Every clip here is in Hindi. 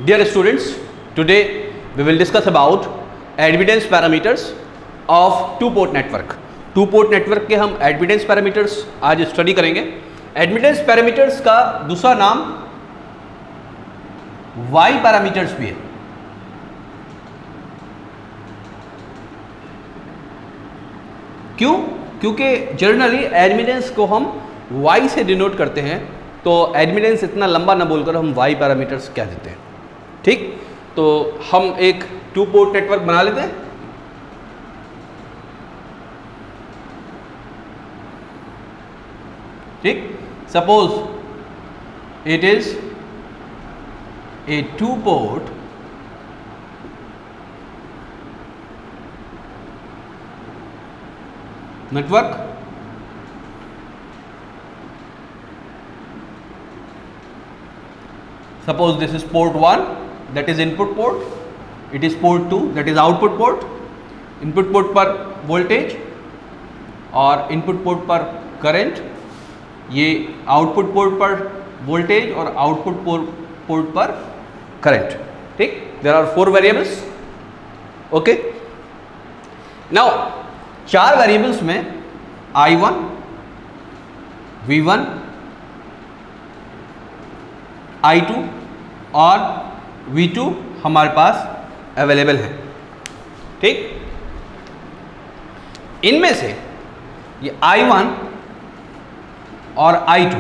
Dear students, today we will discuss about admittance parameters of two-port network. Two-port network के हम admittance parameters आज स्टडी करेंगे. Admittance parameters का दूसरा नाम Y parameters भी है. क्यों? क्योंकि जनरली एडमिटेंस को हम Y से डिनोट करते हैं, तो एडमिटेंस इतना लंबा ना बोलकर हम Y पैरामीटर्स कह देते हैं. ठीक, तो हम एक टू पोर्ट नेटवर्क बना लेते हैं. ठीक, suppose it is a two port network. Suppose this is port 1, that is input port. It is port 2, that is output port. Input port पर voltage और input port पर current. ये output port पर voltage और output port पर current. ठीक, there are 4 variables. Okay. Now चार वेरिएबल्स में I1, V1, I2 और V2 हमारे पास अवेलेबल है. ठीक, इनमें से ये I1 और I2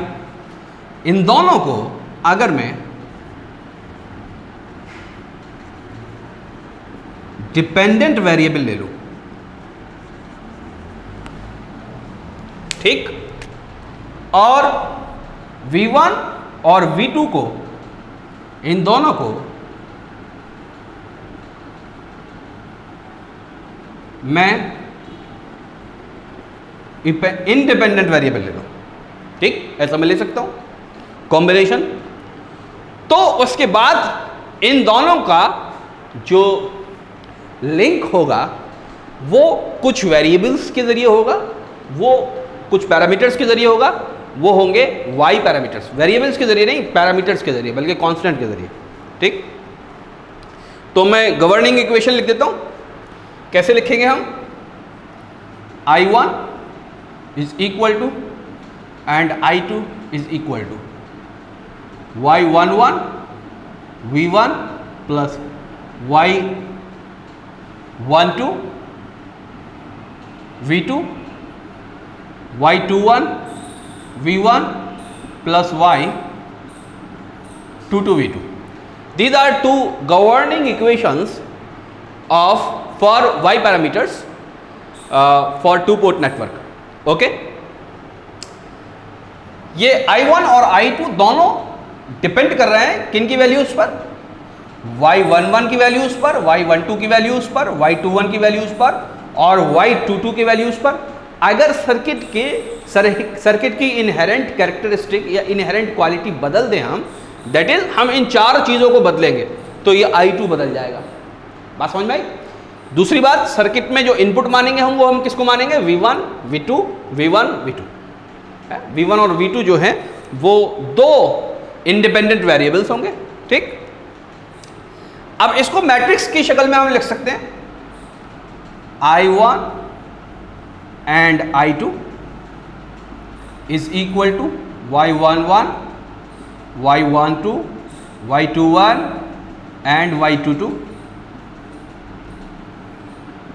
इन दोनों को अगर मैं डिपेंडेंट वेरिएबल ले लूं, ठीक, और V1 और V2 को, इन दोनों को मैं इंडिपेंडेंट वेरिएबल ले लूं. ठीक, ऐसा मैं ले सकता हूं कॉम्बिनेशन. तो उसके बाद इन दोनों का जो लिंक होगा वो कुछ वेरिएबल्स के जरिए होगा, वो कुछ पैरामीटर्स के जरिए होगा, वो होंगे Y पैरामीटर्स. वेरिएबल्स के जरिए नहीं, पैरामीटर्स के जरिए, बल्कि कांस्टेंट के जरिए. ठीक, तो मैं गवर्निंग इक्वेशन लिख देता हूं. कैसे लिखेंगे हम? I1 is equal to and I2 is equal to Y11 V1 plus Y12 V2 Y21 V1 plus Y22 V2. These are two governing equations of for Y parameters for two port network. Okay? ये I1 और I2 दोनों डिपेंड कर रहे हैं किन की वैल्यूज पर? Y11 की वैल्यूज पर, Y12 की वैल्यूज पर, Y21 की वैल्यूज पर और Y22 की वैल्यूज पर. अगर सर्किट की इनहेरेंट कैरेक्टरिस्टिक या इनहेरेंट क्वालिटी बदल दें हम, दैट इज हम इन चार चीज़ों को बदलेंगे तो ये I2 बदल जाएगा. बात समझ में आई? दूसरी बात, सर्किट में जो इनपुट मानेंगे वो हम किसको मानेंगे? V1 V2 V1 V2. V1 और V2 जो हैं वो दो इंडिपेंडेंट वेरिएबल्स होंगे. ठीक, अब इसको मैट्रिक्स की शक्ल में हम लिख सकते हैं. I1 and I2 is equal to Y11, Y12, Y21 and Y22.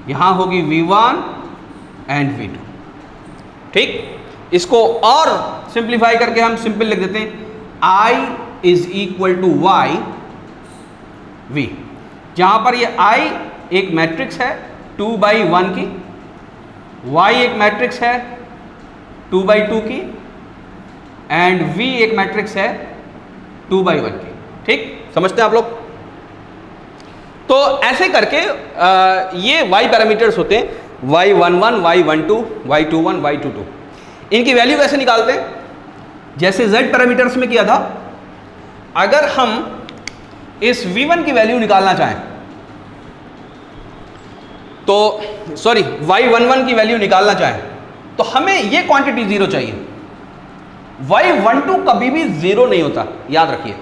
यहां होगी V1 and V2. ठीक, इसको और सिंप्लीफाई करके हम सिंपल लिख देते हैं. I is equal to Y V. जहां पर ये I एक मैट्रिक्स है 2/1 की, Y एक मैट्रिक्स है 2/2 की एंड V एक मैट्रिक्स है 2/1 की. ठीक, समझते हैं आप लोग? तो ऐसे करके ये Y पैरामीटर्स होते हैं. Y11, Y12, Y21, Y22. इनकी वैल्यू कैसे निकालते हैं? जैसे Z पैरामीटर्स में किया था. अगर हम इस V1 की वैल्यू निकालना चाहें तो Y11 की वैल्यू निकालना चाहें तो हमें ये क्वांटिटी 0 चाहिए. Y12 कभी भी 0 नहीं होता, याद रखिए.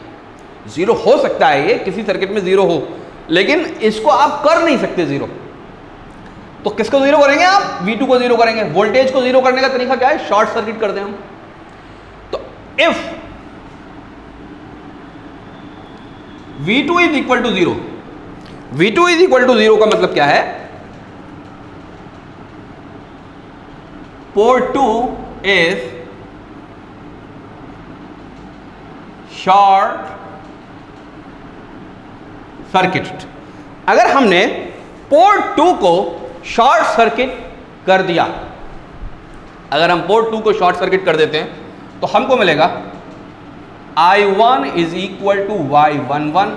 जीरो हो सकता है, ये किसी सर्किट में जीरो हो, लेकिन इसको आप कर नहीं सकते जीरो। तो किसको जीरो करेंगे आप? V2 को जीरो करेंगे। वोल्टेज को जीरो करने का तरीका क्या है? शॉर्ट सर्किट कर दें हम। तो if V2 is equal to zero, V2 is equal to zero का मतलब क्या है? Port 2 is short circuit. अगर हमने पोर्ट 2 को शॉर्ट सर्किट कर दिया, अगर हम पोर्ट 2 को शॉर्ट सर्किट कर देते हैं तो हमको मिलेगा I1 is equal to Y11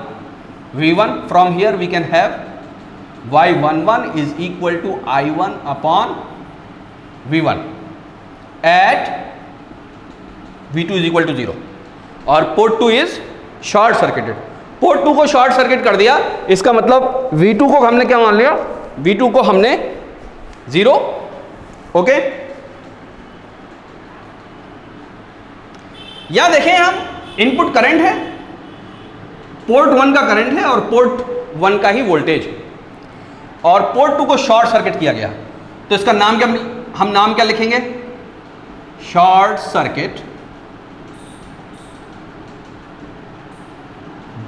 V1. From here we can have Y11 is equal to I1 upon V1 at V2 is equal to 0 और port 2 is short circuited. Port 2 को शॉर्ट सर्किट कर दिया, इसका मतलब V2 को हमने क्या मान लिया? V2 को हमने 0। ओके, यहां देखें हम इनपुट करंट है, पोर्ट 1 का करंट है और पोर्ट 1 का ही वोल्टेज, और पोर्ट 2 को शॉर्ट सर्किट किया गया। तो इसका नाम क्या, हम नाम क्या लिखेंगे? Short circuit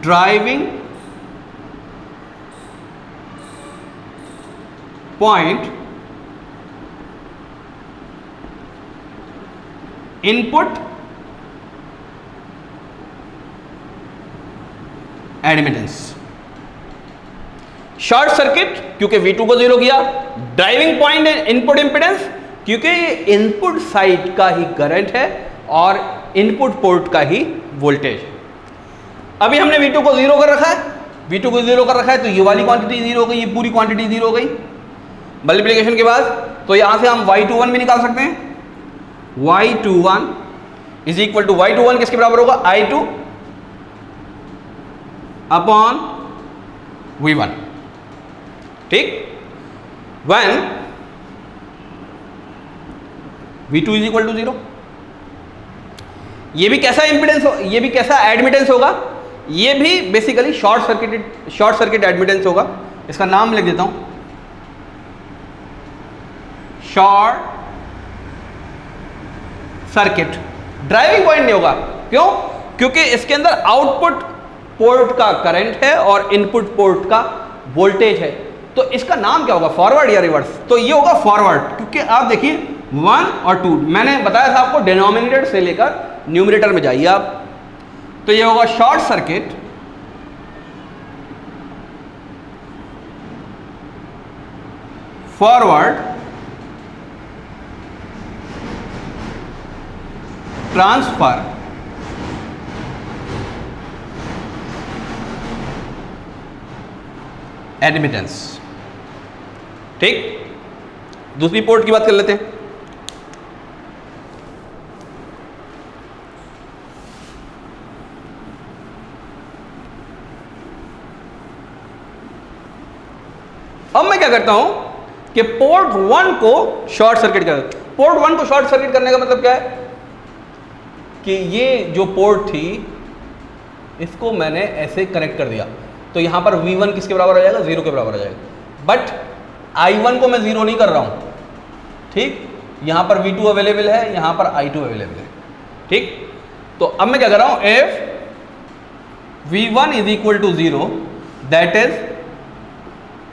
driving point input admittance. Short circuit क्योंकि V2 को जीरो किया, ड्राइविंग पॉइंट इनपुट इंपेडेंस क्योंकि ये इनपुट साइड का ही करंट है और इनपुट पोर्ट का ही वोल्टेज। अभी हमने V2 को जीरो कर रखा है, V2 को जीरो कर रखा है, तो ये वाली क्वांटिटी जीरो हो गई, ये पूरी क्वांटिटी जीरो हो गई मल्टीप्लिकेशन के बाद। तो यहां से हम Y21 भी निकाल सकते हैं। Y21 is equal to Y21 किसके बराबर होगा? I2 upon V1। ठीक, when V2 is equal to 0। ये भी कैसा इंपिडेंस हो, ये भी कैसा एडमिटेंस होगा? ये भी बेसिकली शॉर्ट सर्किट एडमिटेंस होगा। इसका नाम लिख देता हूं, शॉर्ट सर्किट। ड्राइविंग पॉइंट नहीं होगा, क्यों? क्योंकि इसके अंदर आउटपुट पोर्ट का करंट है और इनपुट पोर्ट का वोल्टेज है। तो इसका नाम क्या होगा? फॉरवर्ड या रिवर्स? तो ये होगा फॉरवर्ड, क्योंकि आप देखिए 1 और 2 मैंने बताया था आपको, डिनोमिनेटर से लेकर न्यूमरेटर में जाइए आप। तो ये होगा short circuit forward transfer admittance. ठीक, दूसरी पोर्ट की बात कर लेते हैं। अब मैं क्या करता हूं कि पोर्ट 1 को शॉर्ट सर्किट कर, पोर्ट 1 को शॉर्ट सर्किट करने का मतलब क्या है कि ये जो पोर्ट थी इसको मैंने ऐसे कनेक्ट कर दिया, तो यहां पर V1 किसके बराबर आ जाएगा? 0 के बराबर आ जाएगा। बट I1 को मैं 0 नहीं कर रहा हूं, ठीक, यहां पर V2 अवेलेबल है, यहां पर I2 अवेलेबल है। ठीक, तो अब मैं क्या कर रहा हूं? If V1 is equal to 0 that is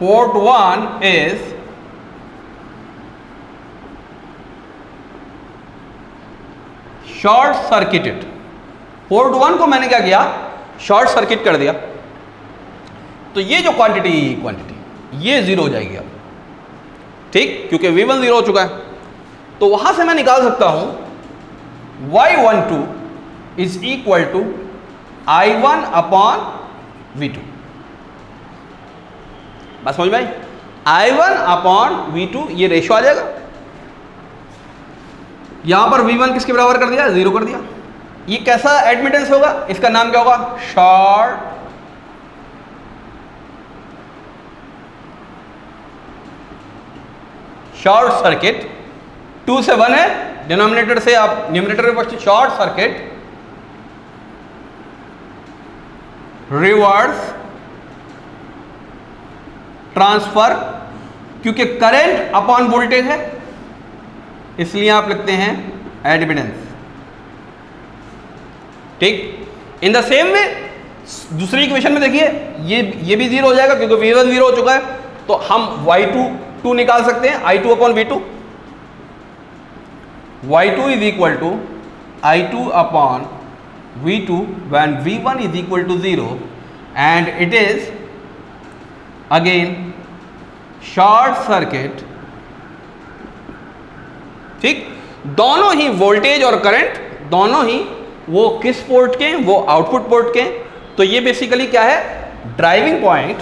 port 1 is short circuited. Port 1 को मैंने क्या किया? शॉर्ट सर्किट कर दिया। तो ये जो क्वांटिटी ये 0 हो जाएगी अब। ठीक, क्योंकि V1 0 हो चुका है। तो वहां से मैं निकाल सकता हूं Y12 is equal to I1 upon V2। बस समझ में आई? I1 अपॉन V2 ये रेशो आ जाएगा। यहां पर V1 किसके बराबर कर दिया? 0 कर दिया। ये कैसा एडमिटेंस होगा? इसका नाम क्या होगा? Short circuit. 2 से 1 है, डिनोमिनेटर से आप न्यूमरेटर में पहुंचे, शॉर्ट सर्किट रिवर्स ट्रांसफर, क्योंकि करंट अपॉन वोल्टेज है इसलिए आप लिखते हैं एडमिटेंस। ठीक, इन द सेम वे दूसरी इक्वेशन में देखिए ये भी जीरो हो जाएगा क्योंकि V1 जीरो हो चुका है, तो हम Y2 निकाल सकते हैं, I2 upon V2। Y2 is equal to I2 upon V2 when V1 is equal to 0 and it is again short circuit. ठीक, दोनों ही वोल्टेज और करंट दोनों ही वो किस पोर्ट के, वो आउटपुट पोर्ट के। तो ये बेसिकली क्या है, ड्राइविंग पॉइंट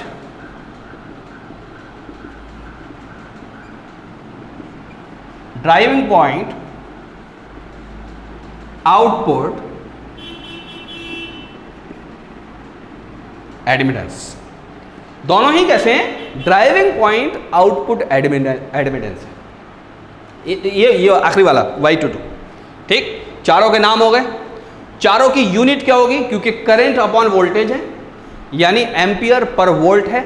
आउटपुट एडमिटेंस। दोनों ही कैसे हैं, ड्राइविंग पॉइंट आउटपुट एडमिटेंस है। ये आखिरी वाला Y22। ठीक, चारों के नाम हो गए। चारों की यूनिट क्या होगी, क्योंकि करंट अपॉन वोल्टेज है यानी एम्पियर पर वोल्ट है,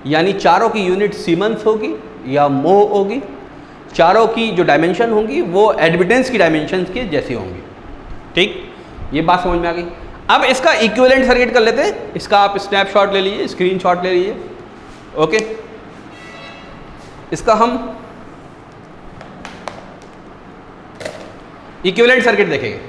यानी चारों की यूनिट सीमेंस होगी या मोह होगी। चारों की जो डायमेंशन होंगी वो एडमिटेंस की डायमेंशन के जैसी होंगी। ठीक, ये बात समझ में आ गई। अब इसका इक्विवेलेंट सर्किट कर लेते हैं। इसका आप स्नैपशॉट ले लीजिए, स्क्रीनशॉट ले लीजिए। ओके, इसका हम इक्विवेलेंट सर्किट देखेंगे।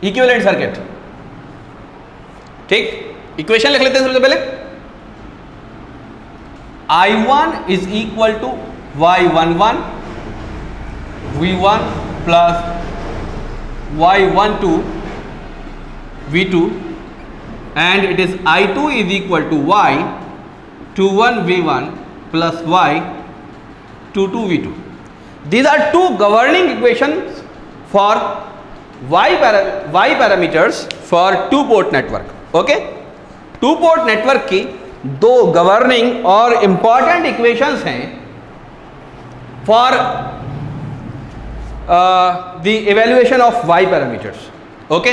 Equivalent circuit. ठीक, इक्वेशन लिख लेते हैं सबसे पहले। I1 is equal to Y11 V1 plus Y12 V2 and it is I2 is equal to Y21 V1 plus Y22 V2। These are two governing equations for Y parameters for two port network. Okay, two port network की दो गवर्निंग और इंपॉर्टेंट इक्वेशंस हैं for the evaluation of Y parameters. Okay,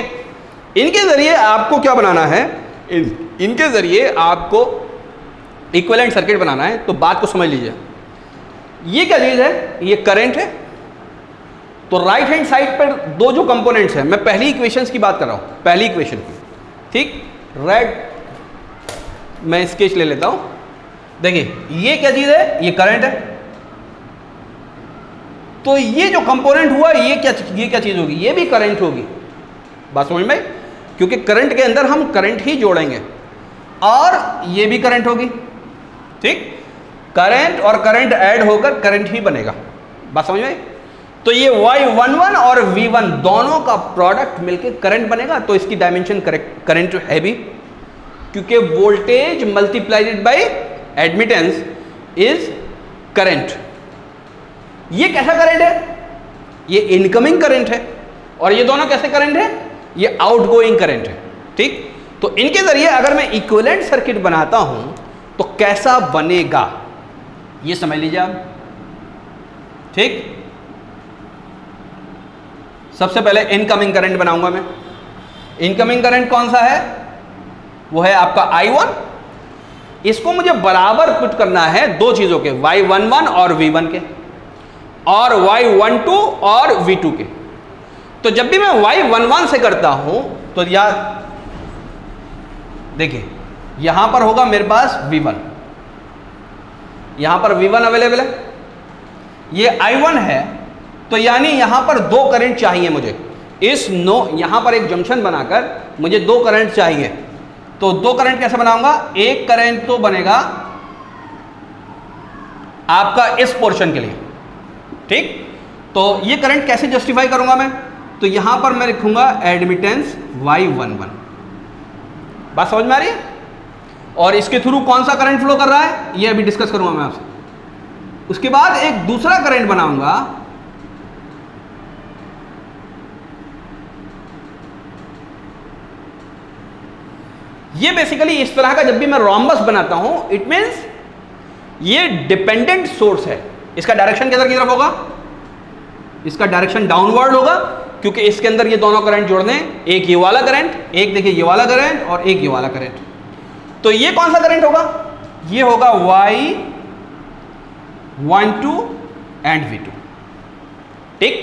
इनके जरिए आपको क्या बनाना है, इनके जरिए आपको इक्विवेलेंट सर्किट बनाना है। तो बात को समझ लीजिए, ये क्या चीज है, ये करंट है। तो राइट हैंड साइड पर दो जो कंपोनेंट्स हैं, मैं पहली इक्वेशंस की बात कर रहा हूं, पहली इक्वेशन की। ठीक, रेड मैं स्केच ले लेता हूं। देखिए ये क्या चीज है, ये करंट है। तो ये जो कंपोनेंट हुआ ये क्या चीज होगी, ये भी करंट होगी। बात समझ में, क्योंकि करंट के अंदर हम करंट ही जोड़ेंगे और ये भी करंट होगी। ठीक, करंट और करंट ऐड होकर करंट ही बनेगा। बात समझ में। तो ये Y11 और V1 दोनों का प्रोडक्ट मिलकर करंट बनेगा। तो इसकी डायमेंशन करंट है भी, क्योंकि voltage multiplied by admittance is current. ये कैसा करंट है, ये इनकमिंग करंट है। और ये दोनों कैसे करंट है, ये आउटगोइंग करंट है। ठीक, तो इनके जरिए अगर मैं इक्विवेलेंट सर्किट बनाता हूं तो कैसा बनेगा ये समझ लीजिए आप। ठीक, सबसे पहले इनकमिंग करंट बनाऊंगा मैं। इनकमिंग करंट कौन सा है, वो है आपका I1। इसको मुझे बराबर पुट करना है दो चीजों के, Y11 और V1 के, और Y12 और V2 के। तो जब भी मैं Y11 से करता हूं तो यार देखिए यहां पर होगा मेरे पास V1, यहां पर V1 अवेलेबल है, ये I1 है। तो यानी यहां पर दो करंट चाहिए मुझे। यहां पर एक जंक्शन बनाकर मुझे दो करंट चाहिए। तो दो करंट कैसे बनाऊंगा, एक करंट तो बनेगा आपका इस पोर्शन के लिए। ठीक, तो ये करंट कैसे जस्टिफाई करूंगा मैं, तो यहां पर मैं लिखूंगा एडमिटेंस Y11। बात समझ में आ रही है? और इसके थ्रू कौन सा करंट फ्लो कर रहा है ये अभी डिस्कस करूंगा मैं आपसे। उसके बाद एक दूसरा करंट बनाऊंगा, ये बेसिकली इस तरह का जब भी मैं रोम्बस बनाता हूं इट मींस ये डिपेंडेंट सोर्स है। इसका डायरेक्शन किधर की तरफ होगा? इसका डायरेक्शन डाउनवर्ड होगा, क्योंकि इसके अंदर ये दोनों करंट जोड़ने, एक ये वाला करंट, एक देखिए ये वाला करंट और एक ये वाला करंट। तो ये कौन सा करंट होगा? ये होगा Y12 एंड V2। ठीक,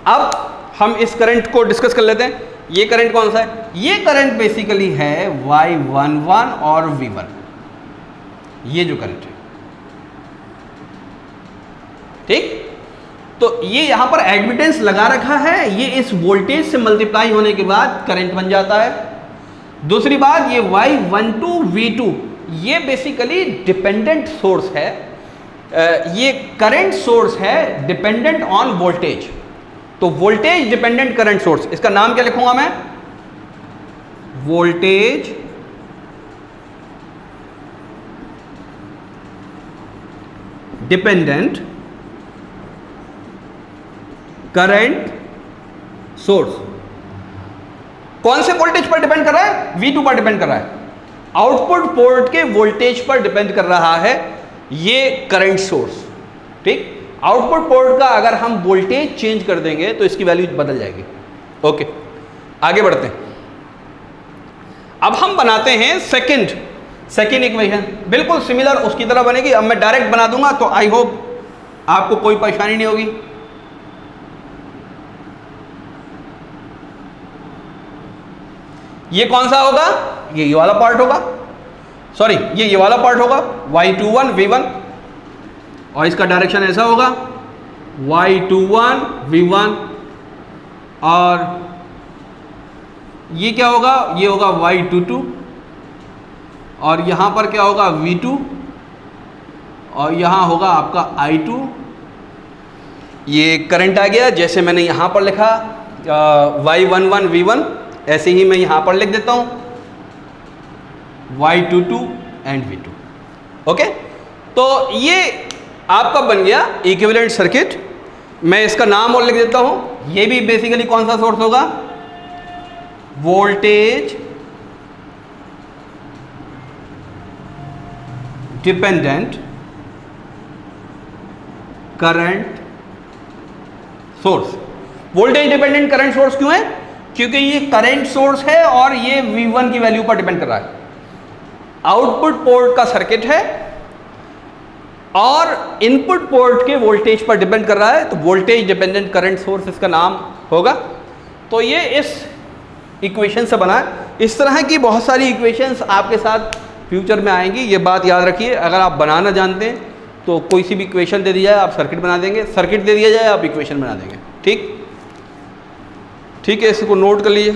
अब हम इस करंट को डिस्कस कर लेते हैं। ये करंट कौन सा है? ये करंट बेसिकली है Y11 और V1, ये जो करंट है। ठीक, तो ये यहां पर एडमिटेंस लगा रखा है, ये इस वोल्टेज से मल्टीप्लाई होने के बाद करंट बन जाता है। दूसरी बात, ये Y12 V2 ये बेसिकली डिपेंडेंट सोर्स है, ये करंट सोर्स है डिपेंडेंट ऑन वोल्टेज। तो वोल्टेज डिपेंडेंट करंट सोर्स, इसका नाम क्या लिखूंगा मैं? Voltage dependent current source. कौन से वोल्टेज पर डिपेंड कर रहा है? V2 पर डिपेंड कर रहा है। आउटपुट पोर्ट के वोल्टेज पर डिपेंड कर रहा है ये करंट सोर्स। ठीक, आउटपुट पोर्ट का अगर हम वोल्टेज चेंज कर देंगे तो इसकी वैल्यू बदल जाएगी। ओके, आगे बढ़ते हैं। अब हम बनाते हैं सेकंड इक्वेशन, बिल्कुल सिमिलर उसकी तरह बनेगी। अब मैं डायरेक्ट बना दूंगा तो आई होप आपको कोई परेशानी नहीं होगी। ये कौन सा होगा? ये वाला पार्ट होगा, सॉरी ये वाला पार्ट होगा Y21 V1, और इसका डायरेक्शन ऐसा होगा Y21 V1, और ये क्या होगा? ये होगा Y22, और यहां पर क्या होगा? V2, और यहां होगा आपका I2। ये करंट आ गया, जैसे मैंने यहां पर लिखा Y11 V1, ऐसे ही मैं यहां पर लिख देता हूं Y22 एंड V2। ओके, तो ये आपका बन गया इक्विवेलेंट सर्किट। मैं इसका नाम और लिख देता हूं। ये भी बेसिकली कौन सा सोर्स होगा? Voltage dependent current source. Voltage dependent current source क्यों है? क्योंकि ये करंट सोर्स है और ये V1 की वैल्यू पर डिपेंड कर रहा है। आउटपुट पोर्ट का सर्किट है और इनपुट पोर्ट के वोल्टेज पर डिपेंड कर रहा है, तो वोल्टेज डिपेंडेंट करंट सोर्स इसका नाम होगा। तो ये इस इक्वेशन से बना है। इस तरह की बहुत सारी इक्वेशंस आपके साथ फ्यूचर में आएंगी, ये बात याद रखिए। अगर आप बनाना जानते हैं तो कोई सी भी इक्वेशन दे दी जाए आप सर्किट बना देंगे, सर्किट दे दिया जाए आप इक्वेशन बना देंगे। ठीक है, इसको नोट कर लीजिए।